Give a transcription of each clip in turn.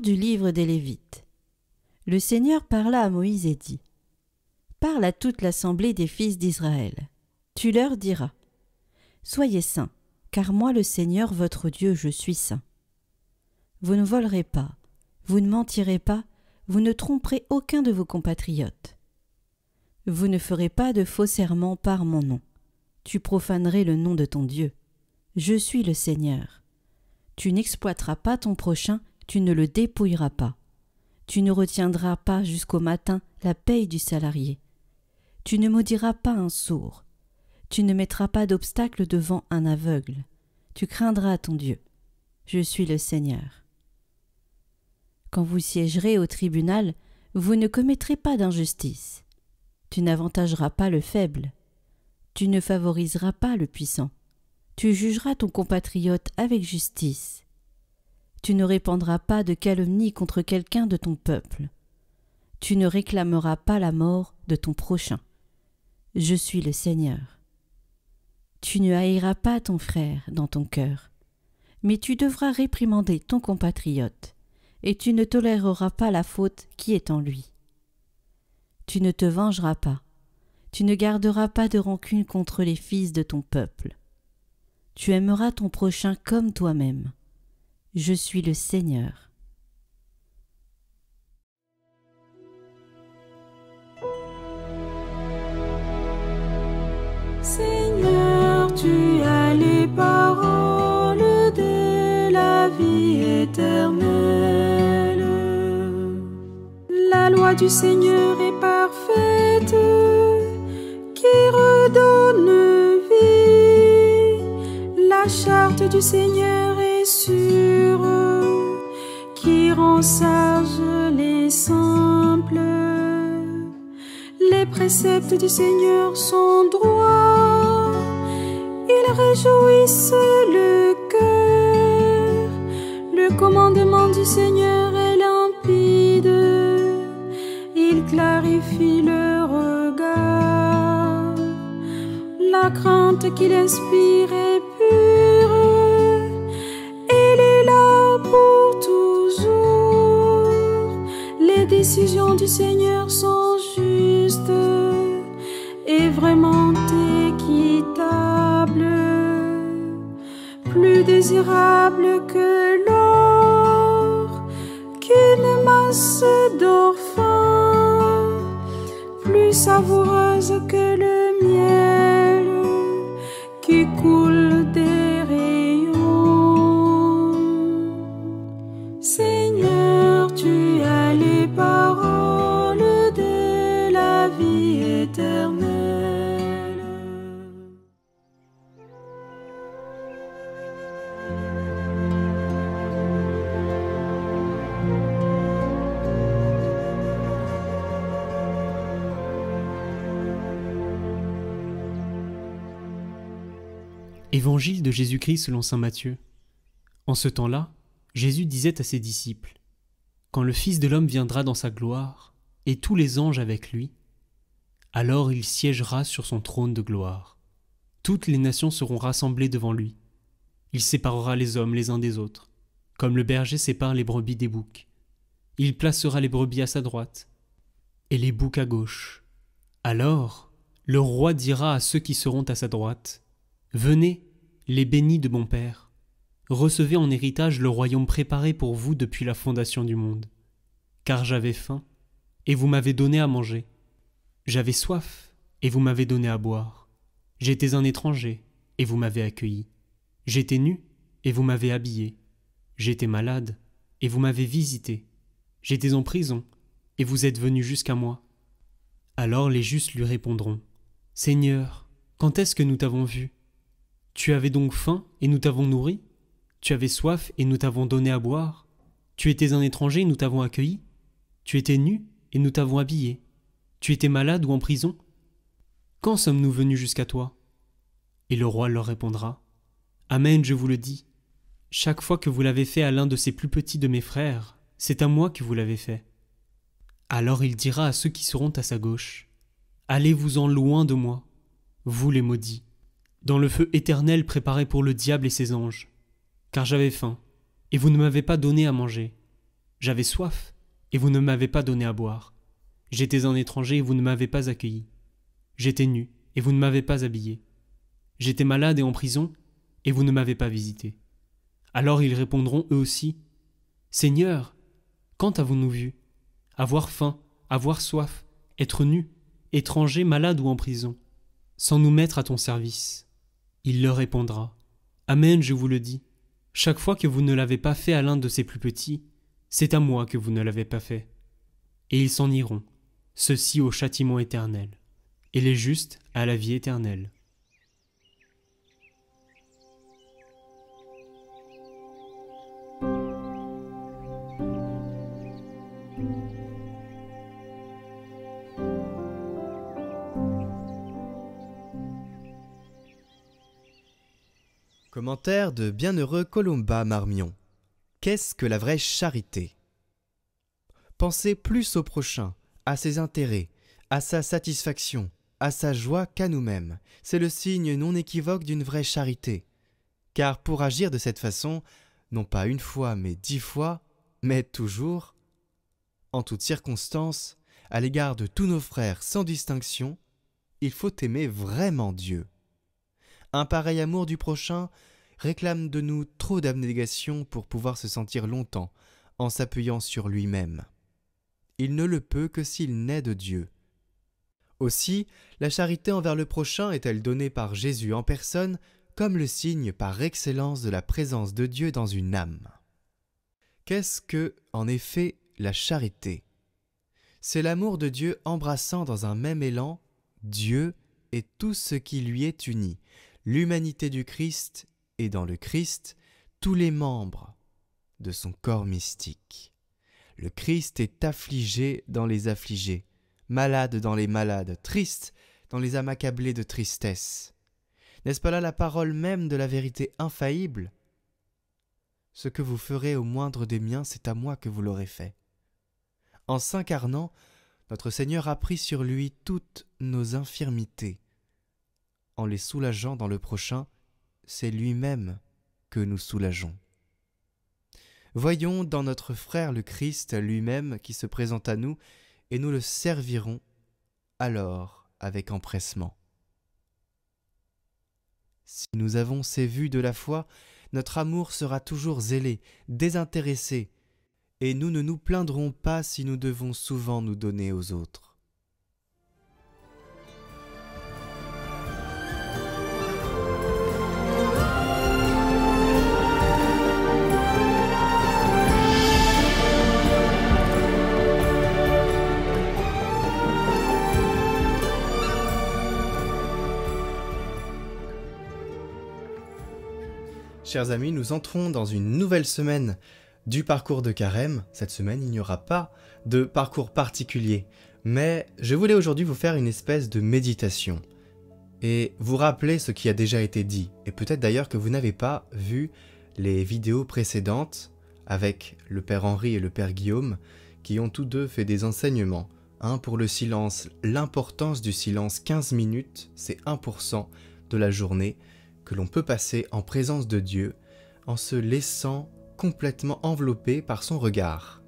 du livre des Lévites. Le Seigneur parla à Moïse et dit : Parle à toute l'assemblée des fils d'Israël. Tu leur diras : Soyez saints, car moi le Seigneur votre Dieu, je suis saint. Vous ne volerez pas, vous ne mentirez pas, vous ne tromperez aucun de vos compatriotes. Vous ne ferez pas de faux serments par mon nom. Tu profanerais le nom de ton Dieu. Je suis le Seigneur. Tu n'exploiteras pas ton prochain, tu ne le dépouilleras pas. Tu ne retiendras pas jusqu'au matin la paye du salarié. Tu ne maudiras pas un sourd. Tu ne mettras pas d'obstacle devant un aveugle. Tu craindras ton Dieu. Je suis le Seigneur. Quand vous siégerez au tribunal, vous ne commettrez pas d'injustice. Tu n'avantageras pas le faible. Tu ne favoriseras pas le puissant. Tu jugeras ton compatriote avec justice. Tu ne répandras pas de calomnie contre quelqu'un de ton peuple. Tu ne réclameras pas la mort de ton prochain. Je suis le Seigneur. Tu ne haïras pas ton frère dans ton cœur, mais tu devras réprimander ton compatriote, et tu ne toléreras pas la faute qui est en lui. Tu ne te vengeras pas, tu ne garderas pas de rancune contre les fils de ton peuple. Tu aimeras ton prochain comme toi-même. Je suis le Seigneur. Seigneur, tu as les paroles de la vie éternelle. La loi du Seigneur est parfaite, qui redonne vie. La charte du Seigneur est sûre, qui rend sages les simples. Les préceptes du Seigneur sont droits, ils réjouissent le cœur. Le commandement du Seigneur est limpide, il clarifie le regard. La crainte qu'il inspire est pure, il est là pour toujours. Les décisions du Seigneur sont justes et vraiment équitables, plus désirable que l'or, qu'une masse d'or fin, plus savoureuse que le miel qui coule des rayons. Seigneur, tu as les paroles de la vie éternelle. Évangile de Jésus-Christ selon saint Matthieu. En ce temps-là, Jésus disait à ses disciples : Quand le Fils de l'homme viendra dans sa gloire, et tous les anges avec lui, alors il siégera sur son trône de gloire. Toutes les nations seront rassemblées devant lui. Il séparera les hommes les uns des autres, comme le berger sépare les brebis des boucs. Il placera les brebis à sa droite, et les boucs à gauche. Alors, le roi dira à ceux qui seront à sa droite : Venez, les bénis de mon Père, recevez en héritage le royaume préparé pour vous depuis la fondation du monde. Car j'avais faim, et vous m'avez donné à manger. J'avais soif, et vous m'avez donné à boire. J'étais un étranger, et vous m'avez accueilli. J'étais nu, et vous m'avez habillé. J'étais malade, et vous m'avez visité. J'étais en prison, et vous êtes venus jusqu'à moi. Alors les justes lui répondront : Seigneur, quand est-ce que nous t'avons vu ? Tu avais donc faim, et nous t'avons nourri ? Tu avais soif, et nous t'avons donné à boire ? Tu étais un étranger, et nous t'avons accueilli ? Tu étais nu, et nous t'avons habillé ? Tu étais malade ou en prison ? Quand sommes-nous venus jusqu'à toi ? Et le roi leur répondra : Amen, je vous le dis. Chaque fois que vous l'avez fait à l'un de ces plus petits de mes frères, c'est à moi que vous l'avez fait. Alors il dira à ceux qui seront à sa gauche : Allez-vous-en loin de moi, vous les maudits, dans le feu éternel préparé pour le diable et ses anges. Car j'avais faim, et vous ne m'avez pas donné à manger. J'avais soif, et vous ne m'avez pas donné à boire. J'étais un étranger, et vous ne m'avez pas accueilli. J'étais nu, et vous ne m'avez pas habillé. J'étais malade et en prison, et vous ne m'avez pas visité. » Alors ils répondront eux aussi, « Seigneur, quand avons-nous vu? Avoir faim, avoir soif, être nu, étranger, malade ou en prison, sans nous mettre à ton service. » Il leur répondra, « Amen, je vous le dis, chaque fois que vous ne l'avez pas fait à l'un de ces plus petits, c'est à moi que vous ne l'avez pas fait. » Et ils s'en iront, ceux-ci au châtiment éternel, et les justes à la vie éternelle. Commentaire de Bienheureux Colomba Marmion. Qu'est-ce que la vraie charité? Penser plus au prochain, à ses intérêts, à sa satisfaction, à sa joie qu'à nous-mêmes, c'est le signe non équivoque d'une vraie charité. Car pour agir de cette façon, non pas une fois mais 10 fois, mais toujours, en toutes circonstances, à l'égard de tous nos frères sans distinction, il faut aimer vraiment Dieu. Un pareil amour du prochain réclame de nous trop d'abnégation pour pouvoir se sentir longtemps en s'appuyant sur lui-même. Il ne le peut que s'il naît de Dieu. Aussi, la charité envers le prochain est-elle donnée par Jésus en personne comme le signe par excellence de la présence de Dieu dans une âme. Qu'est-ce que, en effet, la charité? C'est l'amour de Dieu embrassant dans un même élan Dieu et tout ce qui lui est uni, l'humanité du Christ et dans le Christ, tous les membres de son corps mystique. Le Christ est affligé dans les affligés, malade dans les malades, triste dans les âmes accablées de tristesse. N'est-ce pas là la parole même de la vérité infaillible? Ce que vous ferez au moindre des miens, c'est à moi que vous l'aurez fait. En s'incarnant, notre Seigneur a pris sur lui toutes nos infirmités. En les soulageant dans le prochain, c'est lui-même que nous soulageons. Voyons dans notre frère le Christ lui-même qui se présente à nous, et nous le servirons alors avec empressement. Si nous avons ces vues de la foi, notre amour sera toujours zélé, désintéressé, et nous ne nous plaindrons pas si nous devons souvent nous donner aux autres. Chers amis, nous entrons dans une nouvelle semaine du parcours de Carême. Cette semaine, il n'y aura pas de parcours particulier, mais je voulais aujourd'hui vous faire une espèce de méditation et vous rappeler ce qui a déjà été dit. Et peut-être d'ailleurs que vous n'avez pas vu les vidéos précédentes avec le Père Henri et le Père Guillaume qui ont tous deux fait des enseignements. Un pour le silence, l'importance du silence, 15 minutes, c'est 1% de la journée que l'on peut passer en présence de Dieu en se laissant complètement enveloppé par son regard.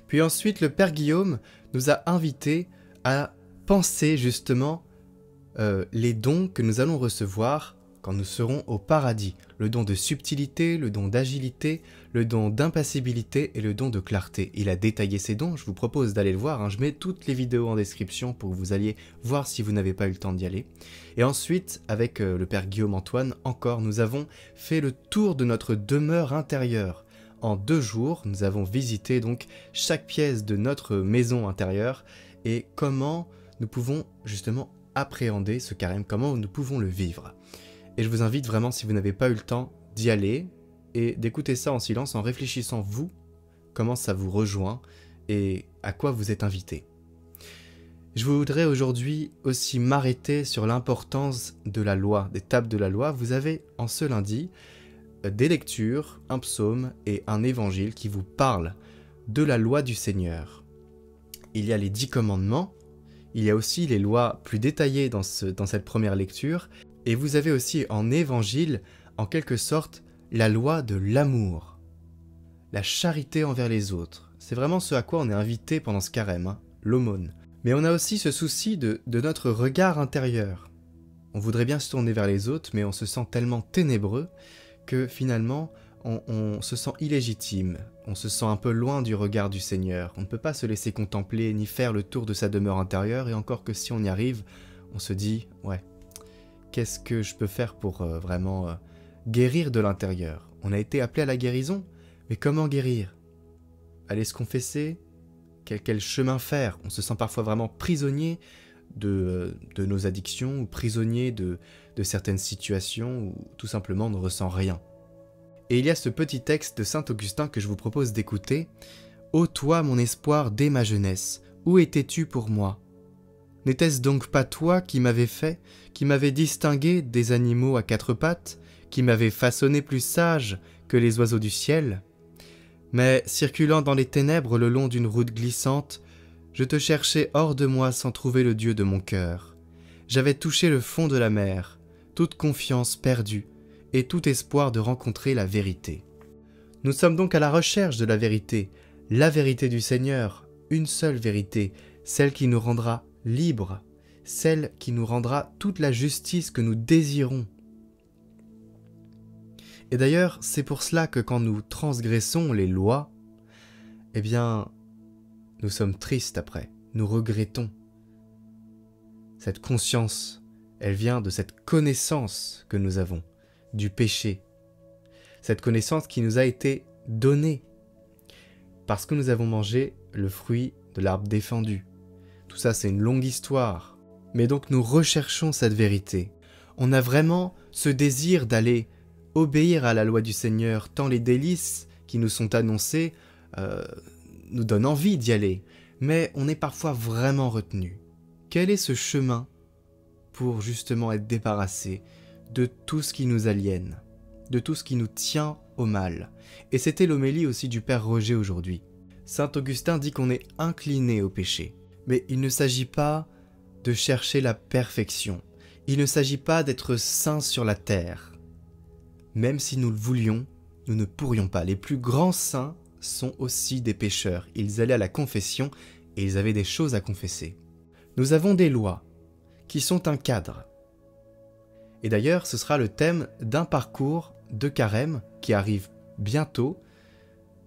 Puis ensuite, le Père Guillaume nous a invités à penser justement les dons que nous allons recevoir quand nous serons au paradis. Le don de subtilité, le don d'agilité, le don d'impassibilité et le don de clarté. Il a détaillé ces dons, je vous propose d'aller le voir. Je mets toutes les vidéos en description pour que vous alliez voir si vous n'avez pas eu le temps d'y aller. Et ensuite, avec le Père Guillaume Antoine, encore, nous avons fait le tour de notre demeure intérieure. En 2 jours, nous avons visité donc chaque pièce de notre maison intérieure et comment nous pouvons justement appréhender ce carême, comment nous pouvons le vivre. Et je vous invite vraiment, si vous n'avez pas eu le temps, d'y aller et d'écouter ça en silence, en réfléchissant vous, comment ça vous rejoint et à quoi vous êtes invité. Je voudrais aujourd'hui aussi m'arrêter sur l'importance de la loi, des tables de la loi. Vous avez en ce lundi des lectures, un psaume et un évangile qui vous parlent de la loi du Seigneur. Il y a les 10 commandements, il y a aussi les lois plus détaillées dans cette première lecture, et vous avez aussi en évangile, en quelque sorte, la loi de l'amour, la charité envers les autres, C'est vraiment ce à quoi on est invité pendant ce carême, hein, l'aumône. Mais on a aussi ce souci de notre regard intérieur. On voudrait bien se tourner vers les autres, mais on se sent tellement ténébreux que finalement, on se sent illégitime. On se sent un peu loin du regard du Seigneur. On ne peut pas se laisser contempler ni faire le tour de sa demeure intérieure, et encore que si on y arrive, on se dit « Ouais, qu'est-ce que je peux faire pour vraiment guérir de l'intérieur ?» On a été appelé à la guérison, mais comment guérir? Aller se confesser? Quel chemin faire? On se sent parfois vraiment prisonnier de nos addictions, ou prisonnier de certaines situations, ou tout simplement on ne ressent rien. Et il y a ce petit texte de saint Augustin que je vous propose d'écouter. « Ô toi, mon espoir dès ma jeunesse, où étais-tu pour moi? N'était-ce donc pas toi qui m'avais fait, qui m'avais distingué des animaux à quatre pattes, qui m'avais façonné plus sage que les oiseaux du ciel? Mais, circulant dans les ténèbres le long d'une route glissante, je te cherchais hors de moi sans trouver le Dieu de mon cœur. J'avais touché le fond de la mer, toute confiance perdue, et tout espoir de rencontrer la vérité. Nous sommes donc à la recherche de la vérité du Seigneur, une seule vérité, celle qui nous rendra libres, celle qui nous rendra toute la justice que nous désirons. Et d'ailleurs, c'est pour cela que quand nous transgressons les lois, eh bien, nous sommes tristes après, nous regrettons. Cette conscience, elle vient de cette connaissance que nous avons du péché. Cette connaissance qui nous a été donnée parce que nous avons mangé le fruit de l'arbre défendu. Tout ça, c'est une longue histoire. Mais donc nous recherchons cette vérité. On a vraiment ce désir d'aller obéir à la loi du Seigneur, tant les délices qui nous sont annoncées nous donnent envie d'y aller. Mais on est parfois vraiment retenu. Quel est ce chemin pour justement être débarrassé de tout ce qui nous aliène, de tout ce qui nous tient au mal? Et c'était l'homélie aussi du Père Roger aujourd'hui. Saint Augustin dit qu'on est incliné au péché. Mais il ne s'agit pas de chercher la perfection. Il ne s'agit pas d'être saint sur la terre. Même si nous le voulions, nous ne pourrions pas. Les plus grands saints sont aussi des pécheurs. Ils allaient à la confession et ils avaient des choses à confesser. Nous avons des lois qui sont un cadre. Et d'ailleurs, ce sera le thème d'un parcours de carême qui arrive bientôt.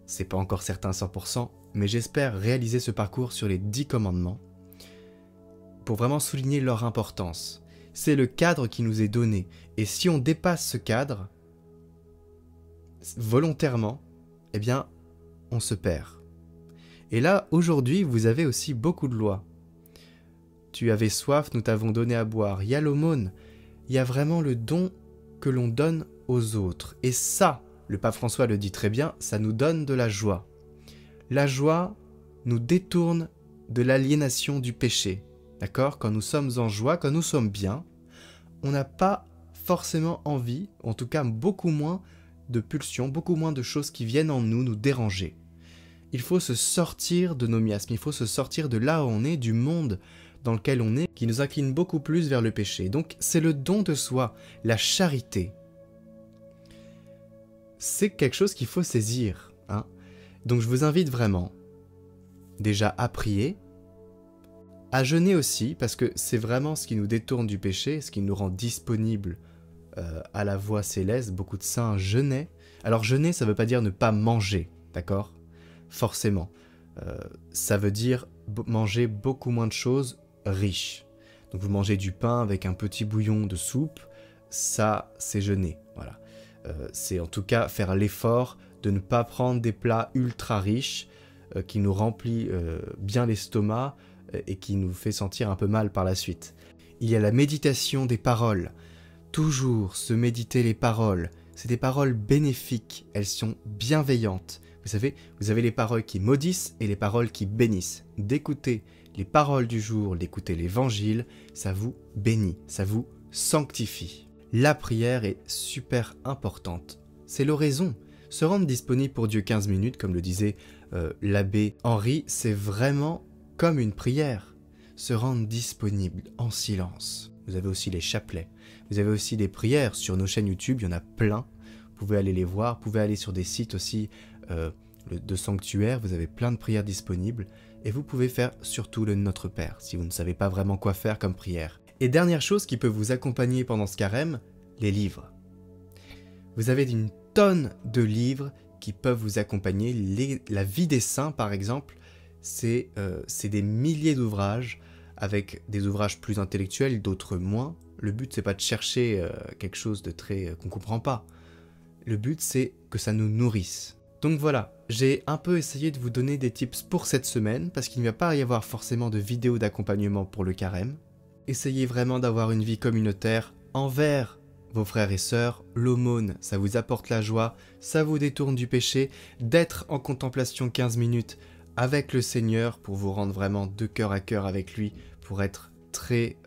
C'est pas encore certain à 100%, mais j'espère réaliser ce parcours sur les 10 commandements pour vraiment souligner leur importance. C'est le cadre qui nous est donné. Et si on dépasse ce cadre, volontairement, eh bien, on se perd. Et là, aujourd'hui, vous avez aussi beaucoup de lois. Tu avais soif, nous t'avons donné à boire. Il y a l'aumône. Il y a vraiment le don que l'on donne aux autres. Et ça, le pape François le dit très bien, ça nous donne de la joie. La joie nous détourne de l'aliénation du péché. D'accord? Quand nous sommes en joie, quand nous sommes bien, on n'a pas forcément envie, en tout cas beaucoup moins de pulsions, beaucoup moins de choses qui viennent en nous déranger. Il faut se sortir de nos miasmes, il faut se sortir de là où on est, du monde dans lequel on est, qui nous incline beaucoup plus vers le péché. Donc c'est le don de soi, la charité. C'est quelque chose qu'il faut saisir, hein. Donc je vous invite vraiment, déjà à prier, à jeûner aussi, parce que c'est vraiment ce qui nous détourne du péché, ce qui nous rend disponibles à la voie céleste. Beaucoup de saints jeûnaient. Alors jeûner, ça ne veut pas dire ne pas manger, d'accord? Forcément. Ça veut dire manger beaucoup moins de choses riches. Donc vous mangez du pain avec un petit bouillon de soupe, ça c'est jeûner, voilà. C'est en tout cas faire l'effort de ne pas prendre des plats ultra riches qui nous remplissent bien l'estomac et qui nous fait sentir un peu mal par la suite. Il y a la méditation des paroles. Toujours se méditer les paroles. C'est des paroles bénéfiques, elles sont bienveillantes. Vous savez, vous avez les paroles qui maudissent et les paroles qui bénissent. D'écouter les paroles du jour, d'écouter l'évangile, ça vous bénit, ça vous sanctifie. La prière est super importante. C'est l'oraison. Se rendre disponible pour Dieu 15 minutes, comme le disait l'abbé Henri, c'est vraiment comme une prière. Se rendre disponible en silence. Vous avez aussi les chapelets. Vous avez aussi des prières sur nos chaînes YouTube, il y en a plein. Vous pouvez aller les voir, vous pouvez aller sur des sites aussi de sanctuaire, vous avez plein de prières disponibles, et vous pouvez faire surtout le Notre Père, si vous ne savez pas vraiment quoi faire comme prière. Et dernière chose qui peut vous accompagner pendant ce carême, les livres. Vous avez une tonne de livres qui peuvent vous accompagner. La vie des saints, par exemple, c'est des milliers d'ouvrages, avec des ouvrages plus intellectuels, d'autres moins. Le but, c'est pas de chercher quelque chose de très qu'on comprend pas. Le but, c'est que ça nous nourrisse. Donc voilà, j'ai un peu essayé de vous donner des tips pour cette semaine, parce qu'il ne va pas y avoir forcément de vidéos d'accompagnement pour le carême. Essayez vraiment d'avoir une vie communautaire envers vos frères et sœurs. L'aumône, ça vous apporte la joie, ça vous détourne du péché. D'être en contemplation 15 minutes avec le Seigneur pour vous rendre vraiment de cœur à cœur avec lui, pour être très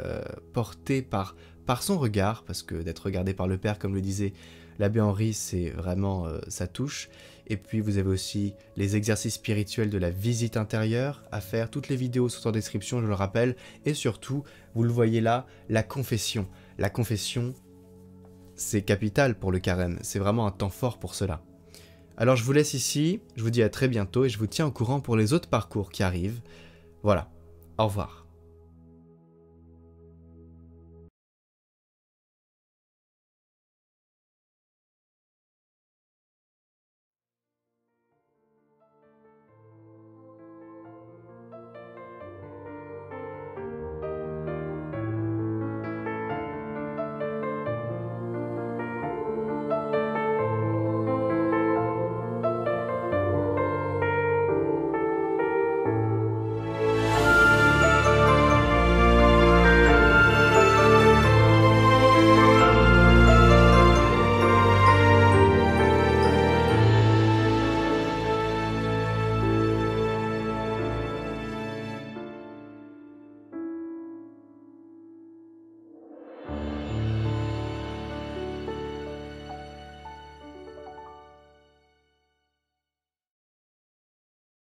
porté par son regard, parce que d'être regardé par le Père, comme le disait l'abbé Henri, c'est vraiment, ça touche. Et puis vous avez aussi les exercices spirituels de la visite intérieure à faire. Toutes les vidéos sont en description, je le rappelle. Et surtout, vous le voyez là, la confession. La confession, c'est capital pour le carême. C'est vraiment un temps fort pour cela. Alors je vous laisse ici, je vous dis à très bientôt et je vous tiens au courant pour les autres parcours qui arrivent. Voilà, au revoir.